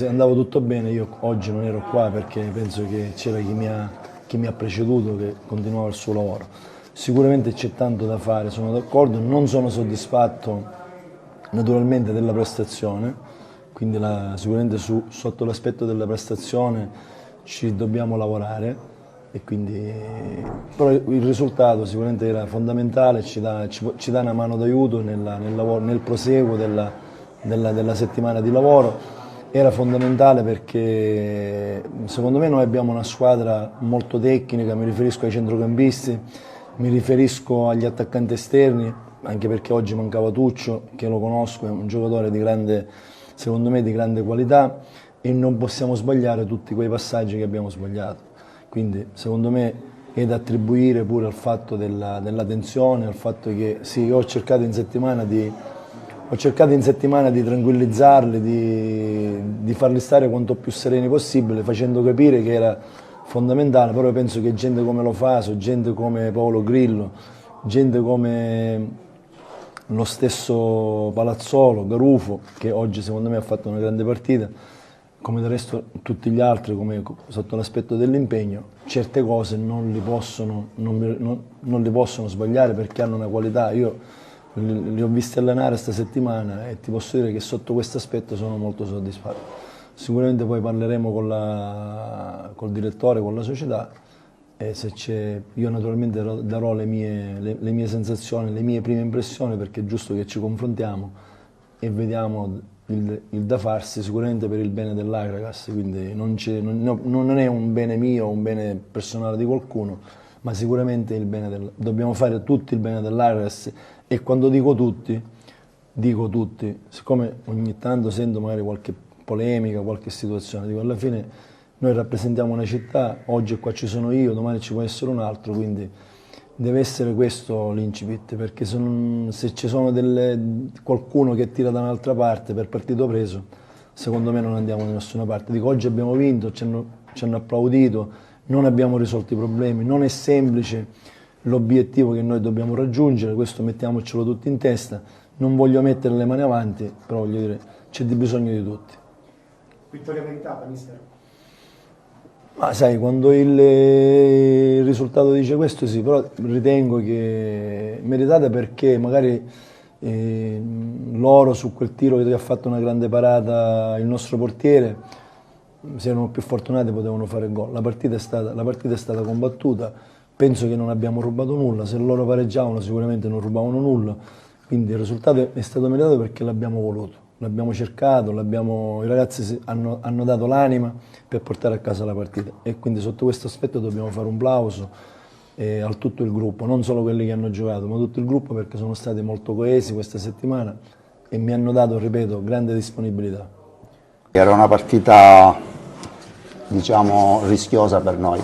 andava tutto bene, io oggi non ero qua perché penso che c'era chi mi ha preceduto che continuava il suo lavoro. Sicuramente c'è tanto da fare, sono d'accordo, non sono soddisfatto naturalmente della prestazione, quindi sicuramente sotto l'aspetto della prestazione ci dobbiamo lavorare, e quindi, però il risultato sicuramente era fondamentale, ci dà una mano d'aiuto nel proseguo della settimana di lavoro. Era fondamentale perché secondo me noi abbiamo una squadra molto tecnica, mi riferisco ai centrocampisti, mi riferisco agli attaccanti esterni, anche perché oggi mancava Tuccio, che lo conosco, è un giocatore secondo me di grande qualità, e non possiamo sbagliare tutti quei passaggi che abbiamo sbagliato. Quindi secondo me è da attribuire pure al fatto della tensione, al fatto che sì, ho cercato in settimana di tranquillizzarli, di farli stare quanto più sereni possibile, facendo capire che era fondamentale, però penso che gente come Lofaso, gente come Paolo Grillo, gente come lo stesso Palazzolo, Garufo, che oggi secondo me ha fatto una grande partita, come del resto tutti gli altri, come sotto l'aspetto dell'impegno, certe cose non li possono sbagliare perché hanno una qualità. Io li ho visti allenare questa settimana e ti posso dire che sotto questo aspetto sono molto soddisfatto. Sicuramente poi parleremo col direttore, con la società, e io naturalmente darò le mie sensazioni, le mie prime impressioni, perché è giusto che ci confrontiamo e vediamo il da farsi sicuramente per il bene dell'Acregas, quindi non è un bene mio o un bene personale di qualcuno, ma sicuramente dobbiamo fare tutti il bene dell'Acregas, e quando dico tutti, siccome ogni tanto sento magari qualche polemica, qualche situazione, dico alla fine noi rappresentiamo una città, oggi qua ci sono io, domani ci può essere un altro, quindi deve essere questo l'incipit, perché se ci sono qualcuno che tira da un'altra parte per partito preso, secondo me non andiamo da nessuna parte. Dico, oggi abbiamo vinto, ci hanno applaudito, non abbiamo risolto i problemi, non è semplice l'obiettivo che noi dobbiamo raggiungere, questo mettiamocelo tutti in testa, non voglio mettere le mani avanti, però voglio dire, c'è di bisogno di tutti. Vittoria meritata, mister? Ma sai, quando il risultato dice questo sì, però ritengo che meritata perché magari loro su quel tiro che ha fatto una grande parata il nostro portiere, se erano più fortunati potevano fare gol. La partita è stata combattuta, penso che non abbiamo rubato nulla, se loro pareggiavano sicuramente non rubavano nulla, quindi il risultato è stato meritato perché l'abbiamo voluto. L'abbiamo cercato, i ragazzi hanno dato l'anima per portare a casa la partita e quindi sotto questo aspetto dobbiamo fare un plauso a tutto il gruppo, non solo quelli che hanno giocato, ma tutto il gruppo perché sono stati molto coesi questa settimana e mi hanno dato, ripeto, grande disponibilità. Era una partita, diciamo, rischiosa per noi,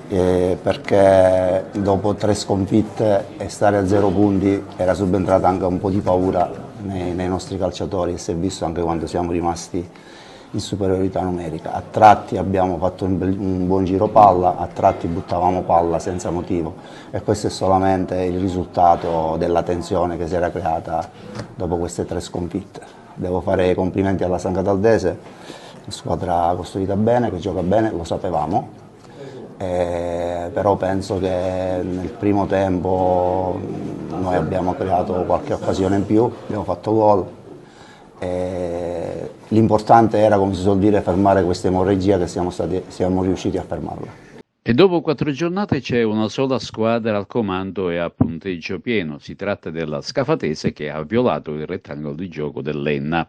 perché dopo 3 sconfitte e stare a 0 punti era subentrata anche un po' di paura nei nostri calciatori e si è visto anche quando siamo rimasti in superiorità numerica. A tratti abbiamo fatto un buon giro palla, a tratti buttavamo palla senza motivo e questo è solamente il risultato della tensione che si era creata dopo queste 3 sconfitte. Devo fare i complimenti alla San Cataldese, una squadra costruita bene, che gioca bene, lo sapevamo. Però penso che nel primo tempo noi abbiamo creato qualche occasione in più, abbiamo fatto gol. L'importante era, come si suol dire, fermare questa emorragia che siamo riusciti a fermarla. E dopo 4 giornate c'è una sola squadra al comando e a punteggio pieno. Si tratta della Scafatese che ha violato il rettangolo di gioco dell'Enna.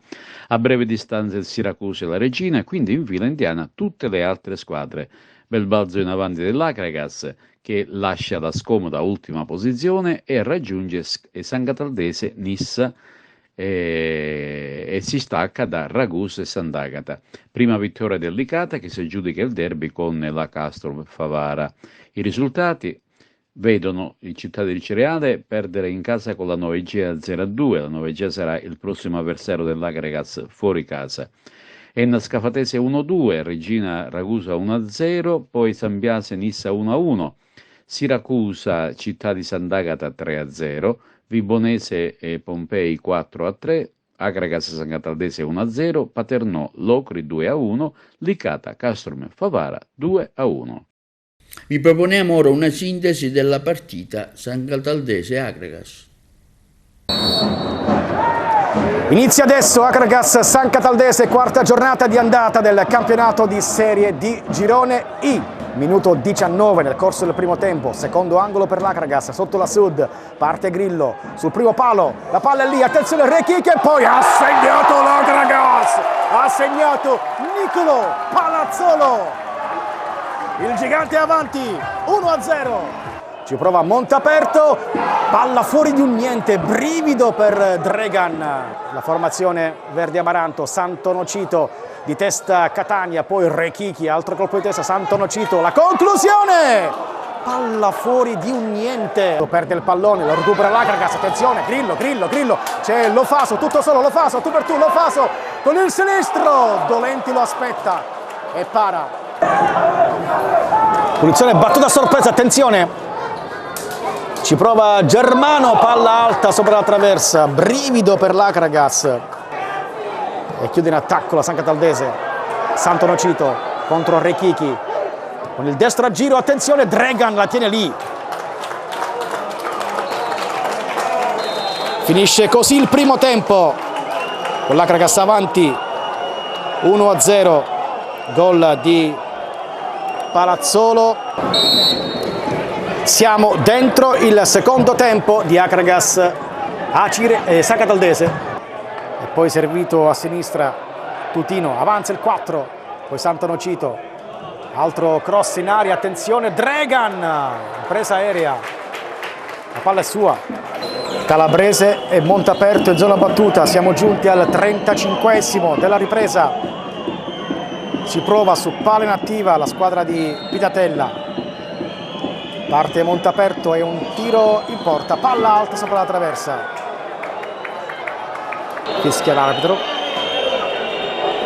A breve distanza il Siracusa e la Regina, quindi in fila indiana tutte le altre squadre. Bel balzo in avanti dell'Acragas che lascia la scomoda ultima posizione e raggiunge San Cataldese, Nissa e si stacca da Ragusa e Sant'Agata. Prima vittoria del Licata che si aggiudica il derby con la Castro Favara. I risultati vedono il Città del Cireale perdere in casa con la Novegea 0-2. La Novegea sarà il prossimo avversario dell'Acragas fuori casa. Enna Scafatese 1-2, Regina Ragusa 1-0, poi San Biase Nissa 1-1, Siracusa Città di Sant'Agata 3-0, Vibonese e Pompei 4-3, Acragas San Cataldese 1-0, Paternò Locri 2-1, Licata Castrum Favara 2-1. Vi proponiamo ora una sintesi della partita San Cataldese Acragas. Inizia adesso Acragas San Cataldese, quarta giornata di andata del campionato di Serie D Girone I. Minuto 19 nel corso del primo tempo, secondo angolo per l'Acragas, sotto la Sud, parte Grillo, sul primo palo, la palla è lì, attenzione Rechichi e poi ha segnato l'Acragas, ha segnato Nicolo Palazzolo, il gigante avanti, 1-0. Ci prova Montaperto, palla fuori di un niente, brivido per Dregan, la formazione verde amaranto, Santonocito di testa Catania, poi Rechichi, altro colpo di testa, Santonocito, la conclusione! Palla fuori di un niente, perde il pallone, lo recupera l'Acragas, attenzione, Grillo, c'è Lofaso, tutto solo Lofaso, tu per tu, Lofaso con il sinistro, Dolenti lo aspetta e para. Punizione battuta a sorpresa, attenzione! Ci prova Germano, palla alta sopra la traversa, brivido per l'Acragas e chiude in attacco la San Cataldese. Santonocito contro Rechichi con il destro a giro, attenzione, Dregan la tiene lì. Finisce così il primo tempo con l'Acragas avanti 1-0, gol di Palazzolo. Siamo dentro il secondo tempo di Acragas San Cataldese e poi servito a sinistra Tutino, avanza il 4, poi Santonocito, altro cross in aria, attenzione Dregan, presa aerea, la palla è sua, Calabrese e Montaperto in zona battuta, siamo giunti al 35esimo della ripresa, si prova su palla inattiva la squadra di Pitatella. Parte Montaperto e un tiro in porta, palla alta sopra la traversa. Fischia l'arbitro.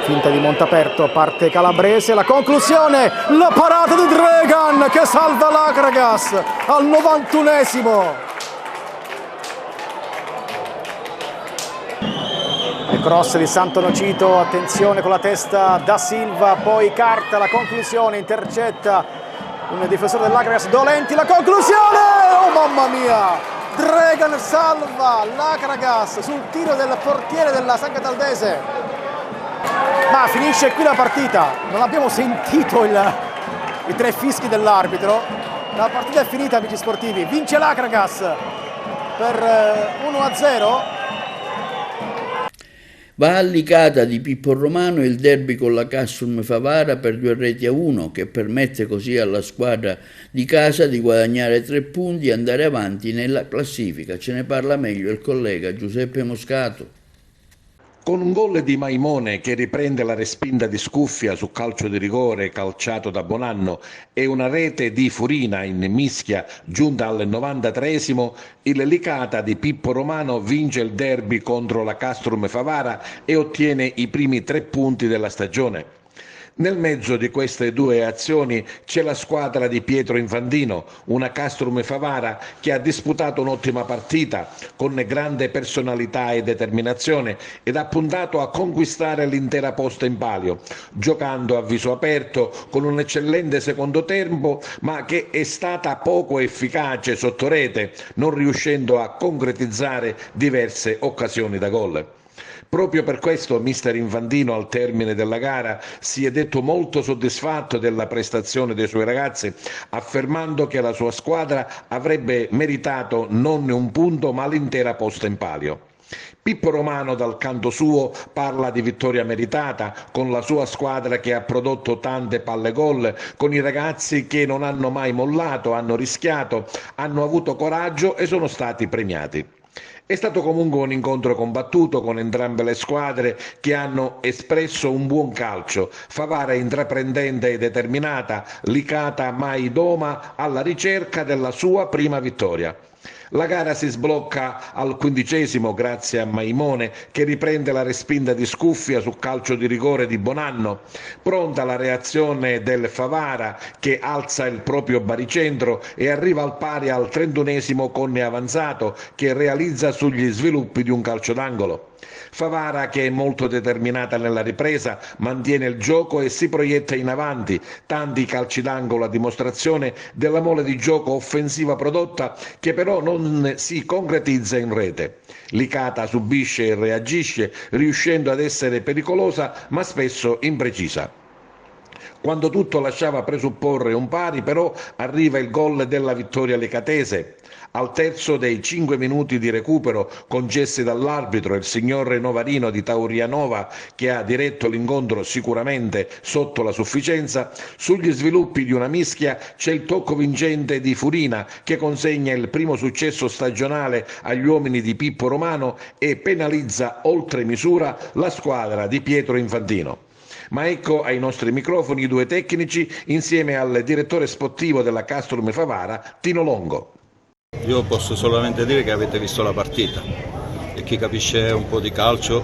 finta di Montaperto, parte Calabrese, la conclusione, la parata di Dragan che salva l'Akragas al 91esimo. Il cross di Santonocito, attenzione con la testa da Silva, poi Carta, la conclusione, intercetta un difensore dell'Akragas, Dolenti, la conclusione, oh mamma mia, Dragan salva l'Akragas sul tiro del portiere della San Cataldese, ma finisce qui la partita, non abbiamo sentito i 3 fischi dell'arbitro, la partita è finita amici sportivi, vince l'Akragas per 1-0. Va a Licata di Pippo Romano il derby con la Castrum Favara per 2-1, che permette così alla squadra di casa di guadagnare 3 punti e andare avanti nella classifica. Ce ne parla meglio il collega Giuseppe Moscato. Con un gol di Maimone che riprende la respinta di Scuffia su calcio di rigore calciato da Bonanno e una rete di Furina in mischia giunta al 93esimo, il Licata di Pippo Romano vince il derby contro la Castrum Favara e ottiene i primi 3 punti della stagione. Nel mezzo di queste 2 azioni c'è la squadra di Pietro Infantino, una Castrum Favara che ha disputato un'ottima partita con grande personalità e determinazione ed ha puntato a conquistare l'intera posta in palio, giocando a viso aperto con un eccellente secondo tempo, ma che è stata poco efficace sotto rete, non riuscendo a concretizzare diverse occasioni da gol. Proprio per questo mister Infantino al termine della gara si è detto molto soddisfatto della prestazione dei suoi ragazzi, affermando che la sua squadra avrebbe meritato non un punto ma l'intera posta in palio. Pippo Romano dal canto suo parla di vittoria meritata con la sua squadra che ha prodotto tante palle gol, con i ragazzi che non hanno mai mollato, hanno rischiato, hanno avuto coraggio e sono stati premiati. È stato comunque un incontro combattuto con entrambe le squadre che hanno espresso un buon calcio, Favara intraprendente e determinata, Licata mai doma alla ricerca della sua prima vittoria. La gara si sblocca al 15esimo grazie a Maimone che riprende la respinta di Scuffia su calcio di rigore di Bonanno. Pronta la reazione del Favara che alza il proprio baricentro e arriva al pari al 31esimo con Avanzato che realizza sugli sviluppi di un calcio d'angolo. Favara, che è molto determinata nella ripresa, mantiene il gioco e si proietta in avanti, tanti calci d'angolo a dimostrazione della mole di gioco offensiva prodotta che però non si concretizza in rete. Licata subisce e reagisce, riuscendo ad essere pericolosa ma spesso imprecisa. Quando tutto lasciava presupporre un pari, però arriva il gol della vittoria licatese. Al terzo dei 5 minuti di recupero concessi dall'arbitro, il signor Novarino di Taurianova, che ha diretto l'incontro sicuramente sotto la sufficienza, sugli sviluppi di una mischia c'è il tocco vincente di Furina che consegna il primo successo stagionale agli uomini di Pippo Romano e penalizza oltre misura la squadra di Pietro Infantino. Ma ecco ai nostri microfoni i 2 tecnici insieme al direttore sportivo della Castrum Favara, Tino Longo. Io posso solamente dire che avete visto la partita e chi capisce un po' di calcio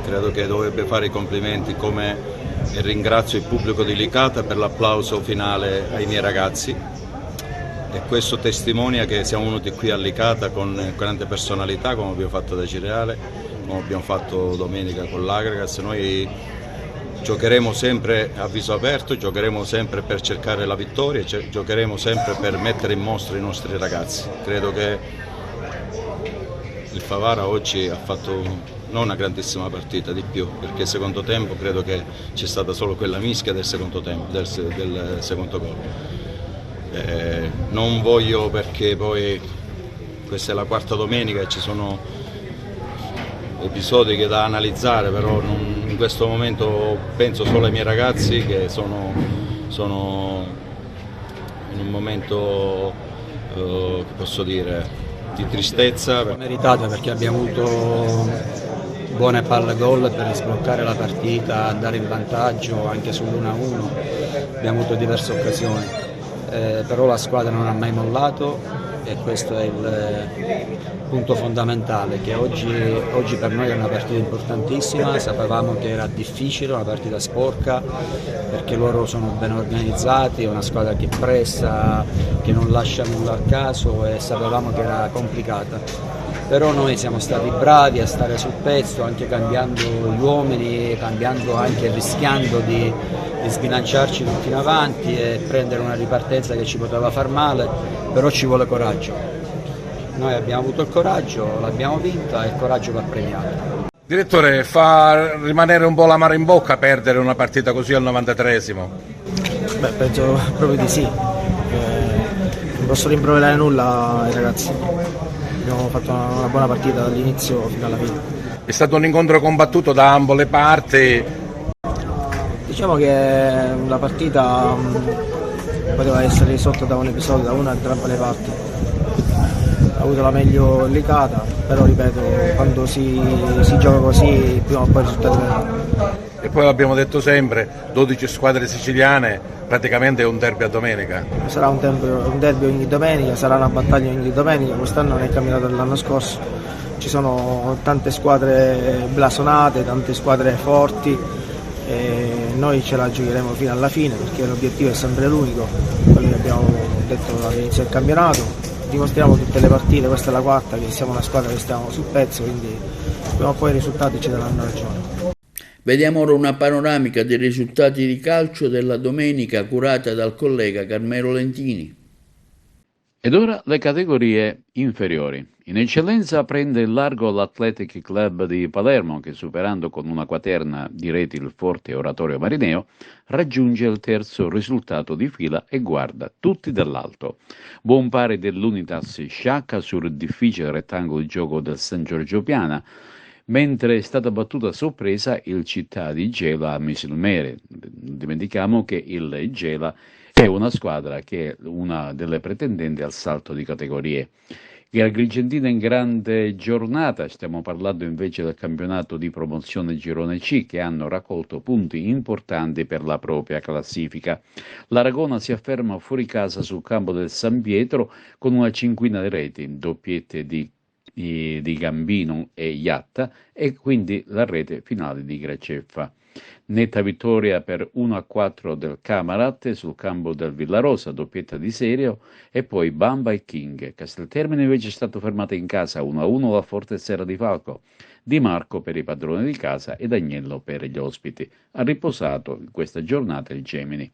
credo che dovrebbe fare i complimenti, come ringrazio il pubblico di Licata per l'applauso finale ai miei ragazzi, e questo testimonia che siamo venuti qui a Licata con grande personalità, come abbiamo fatto da Cireale, come abbiamo fatto domenica con l'Akragas. Noi giocheremo sempre a viso aperto, giocheremo sempre per cercare la vittoria, giocheremo sempre per mettere in mostra i nostri ragazzi. Credo che il Favara oggi ha fatto non una grandissima partita, di più, perché secondo tempo credo che c'è stata solo quella mischia del secondo tempo, del secondo gol. Non voglio, perché poi questa è la 4ª domenica e ci sono episodi che da analizzare, però in questo momento penso solo ai miei ragazzi che sono in un momento, che posso dire, di tristezza. Meritate, perché abbiamo avuto buone palle gol per sbloccare la partita, andare in vantaggio anche sull'1-1, abbiamo avuto diverse occasioni, però la squadra non ha mai mollato e questo è il punto fondamentale, che oggi per noi è una partita importantissima. Sapevamo che era difficile, una partita sporca, perché loro sono ben organizzati, è una squadra che pressa, che non lascia nulla al caso, e sapevamo che era complicata. Però noi siamo stati bravi a stare sul pezzo, anche cambiando gli uomini, rischiando di sbilanciarci tutti in avanti e prendere una ripartenza che ci poteva far male, però ci vuole coraggio. Noi abbiamo avuto il coraggio, l'abbiamo vinta e il coraggio va premiato. Direttore, fa rimanere un po' l'amaro in bocca perdere una partita così al 93esimo? Beh, penso proprio di sì. Non posso rimproverare nulla ai ragazzi. Abbiamo fatto una buona partita dall'inizio fino alla fine. È stato un incontro combattuto da ambo le parti. Diciamo che la partita poteva essere risolta da un episodio, da una o entrambe le parti. Ha avuto la meglio Licata, però ripeto, quando si gioca così prima o poi i risultati vengono. E poi l'abbiamo detto sempre, 12 squadre siciliane, praticamente è un derby a domenica. Sarà un derby ogni domenica, sarà una battaglia ogni domenica, quest'anno non è cambiato dall'anno scorso. Ci sono tante squadre blasonate, tante squadre forti e noi ce la giocheremo fino alla fine, perché l'obiettivo è sempre l'unico, quello che abbiamo detto all'inizio del campionato. Dimostriamo tutte le partite, questa è la quarta, che siamo una squadra che stiamo sul pezzo, quindi prima o poi i risultati ci daranno ragione. Vediamo ora una panoramica dei risultati di calcio della domenica curata dal collega Carmelo Lentini. Ed ora le categorie inferiori. In eccellenza prende il largo l'Athletic Club di Palermo che, superando con una quaterna di reti il forte Oratorio Marineo, raggiunge il terzo risultato di fila e guarda tutti dall'alto. Buon pari dell'Unitas Sciacca sul difficile rettangolo di gioco del San Giorgio Piana, mentre è stata battuta a sorpresa il Città di Gela a Misilmere. Non dimentichiamo che il Gela è una squadra che è una delle pretendenti al salto di categorie. Il Agrigentino in grande giornata, stiamo parlando invece del campionato di promozione Girone C, che hanno raccolto punti importanti per la propria classifica. L'Aragona si afferma fuori casa sul campo del San Pietro con una cinquina di reti, doppiette di Gambino e Iatta e quindi la rete finale di Graceffa. Netta vittoria per 1-4 del Camarat sul campo del Villarosa, doppietta di Serio, e poi Bamba e King. Casteltermine invece è stato fermato in casa 1-1 da Fortezera di Falco. Di Marco per i padroni di casa ed Agnello per gli ospiti. Ha riposato in questa giornata il Gemini.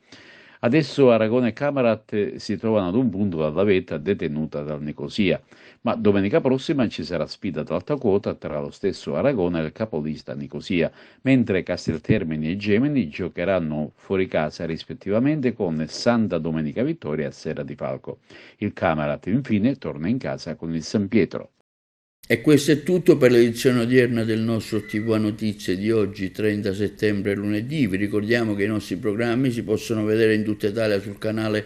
Adesso Aragona e Camarat si trovano ad un punto dalla vetta detenuta dal Nicosia, ma domenica prossima ci sarà sfida ad alta quota tra lo stesso Aragona e il capolista Nicosia, mentre Casteltermini e Gemini giocheranno fuori casa rispettivamente con Santa Domenica Vittoria a Serra di Falco. Il Camarat infine torna in casa con il San Pietro. E questo è tutto per l'edizione odierna del nostro TV Notizie di oggi, 30 settembre, lunedì. Vi ricordiamo che i nostri programmi si possono vedere in tutta Italia sul canale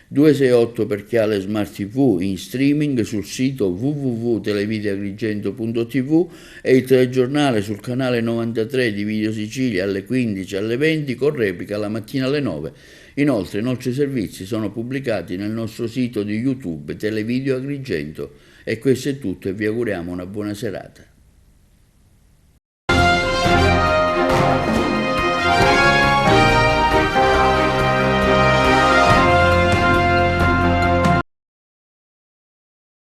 268 per Chiale Smart TV, in streaming sul sito www.televideoagrigento.tv e il telegiornale sul canale 93 di Video Sicilia alle 15 alle 20 con replica la mattina alle 9. Inoltre i nostri servizi sono pubblicati nel nostro sito di YouTube Televideo Agrigento. E questo è tutto e vi auguriamo una buona serata.